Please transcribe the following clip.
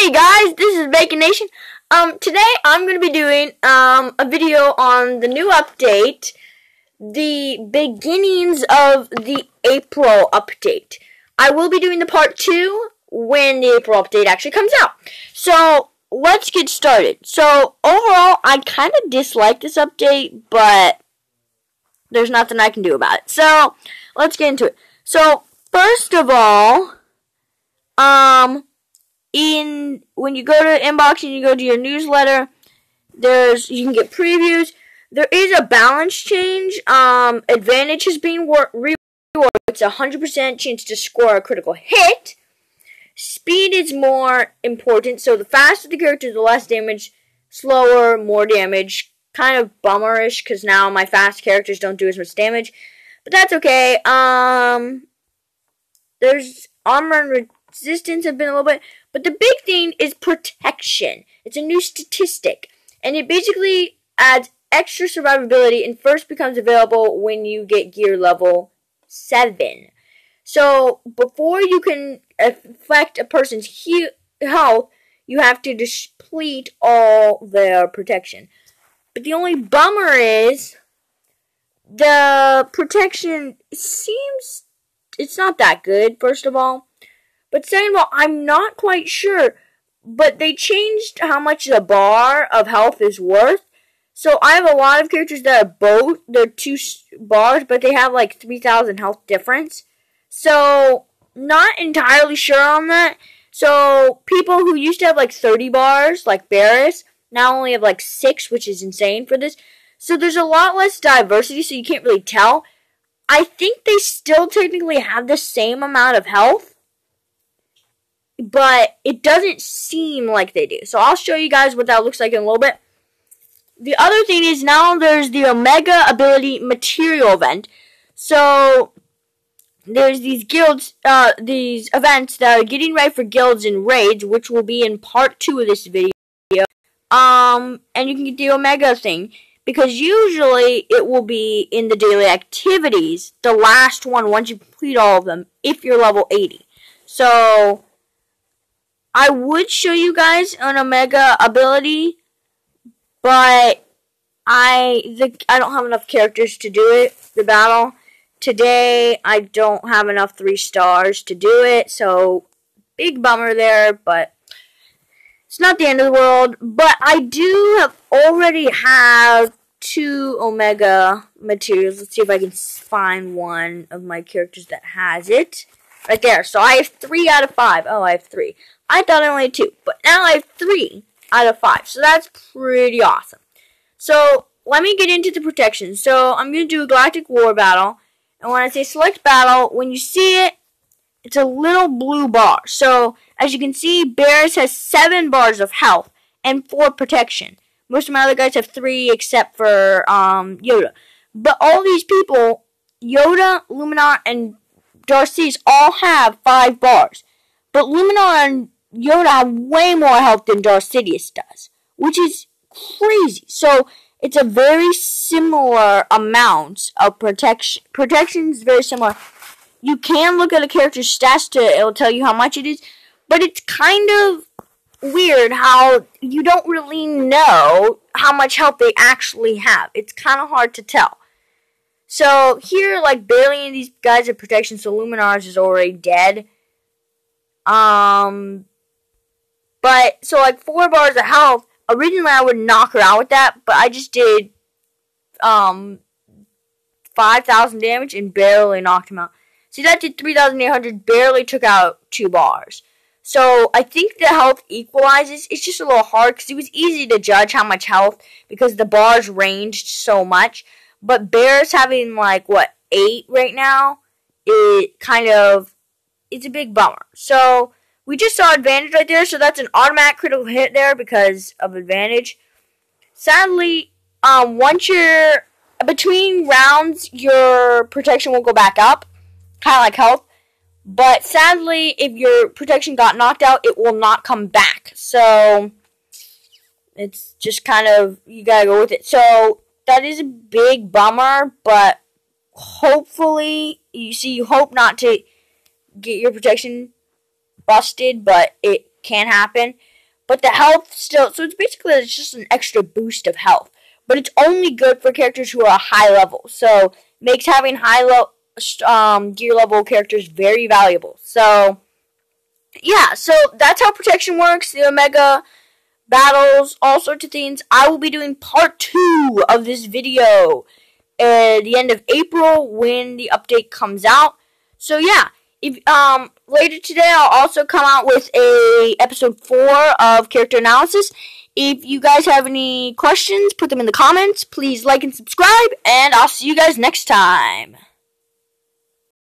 Hey guys, this is TheBacoNation. Today I'm going to be doing a video on the new update, the beginnings of the April update. I will be doing the part 2 when the April update actually comes out. So, let's get started. So, overall, I kind of dislike this update, but there's nothing I can do about it. So, let's get into it. So, first of all, when you go to inbox and you go to your newsletter, you can get previews. There is a balance change. Advantage is being rewarded. It's a 100% chance to score a critical hit. Speed is more important, so the faster the character, the less damage. Slower, more damage. Kind of bummerish, because now my fast characters don't do as much damage. But that's okay. There's armor and resistance have been a little bit, but the big thing is protection. It's a new statistic, and it basically adds extra survivability and first becomes available when you get gear level 7. So before you can affect a person's health, you have to deplete all their protection. But the only bummer is the protection seems it's not that good, first of all. But second of all, I'm not quite sure. But they changed how much the bar of health is worth. So I have a lot of characters that are both. They're 2 bars, but they have like 3,000 health difference. So, not entirely sure on that. So, people who used to have like 30 bars, like Barris, now only have like 6, which is insane for this. So, there's a lot less diversity, so you can't really tell. I think they still technically have the same amount of health, but it doesn't seem like they do. So I'll show you guys what that looks like in a little bit. The other thing is now there's the Omega Ability Material event. So there's these guilds, these events that are getting ready for guilds and raids, which will be in part 2 of this video. And you can get the Omega thing, because usually it will be in the daily activities, the last one once you complete all of them, if you're level 80. So I would show you guys an Omega ability, but I don't have enough characters to do it, the battle. Today, I don't have enough 3 stars to do it, so big bummer there, but it's not the end of the world. But I do already have 2 Omega materials. Let's see if I can find one of my characters that has it. Right there. So I have 3 out of 5. Oh, I have 3. I thought I only had 2, but now I have 3 out of 5. So that's pretty awesome. So let me get into the protection. So I'm going to do a Galactic War battle. And when I say select battle, when you see it, it's a little blue bar. So as you can see, Barris has 7 bars of health and 4 protection. Most of my other guys have 3 except for Yoda. But all these people, Yoda, Luminar, and Darcy's all have 5 bars. But Luminar and Yoda have way more health than Darcidius does, which is crazy. So it's a very similar amount of protection. Protection is very similar. You can look at a character's stats it'll tell you how much it is, but it's kind of weird how you don't really know how much health they actually have. It's kind of hard to tell. So here, like, barely any of these guys have protection, so Luminar's is already dead. But, so like 4 bars of health, originally I would knock her out with that, but I just did, 5,000 damage and barely knocked him out. See, that did 3,800, barely took out 2 bars. So, I think the health equalizes. It's just a little hard, because it was easy to judge how much health, because the bars ranged so much. But Bear's having, like, 8 right now, it's a big bummer. So, we just saw advantage right there, so that's an automatic critical hit there because of advantage. Sadly, once you're between rounds, your protection will go back up, kind of like health. But sadly, if your protection got knocked out, it will not come back. So, it's just kind of, you gotta go with it. So, that is a big bummer, but hopefully, you hope not to get your protection busted, but it can happen. but the health still, so it's basically it's just an extra boost of health. But it's only good for characters who are high level. So makes having high gear level characters very valuable. So yeah, so that's how protection works. The Omega battles, all sorts of things. I will be doing part 2 of this video at the end of April when the update comes out. So yeah, if later today I'll also come out with a episode 4 of character analysis. If you guys have any questions, put them in the comments. Please like and subscribe, and I'll see you guys next time.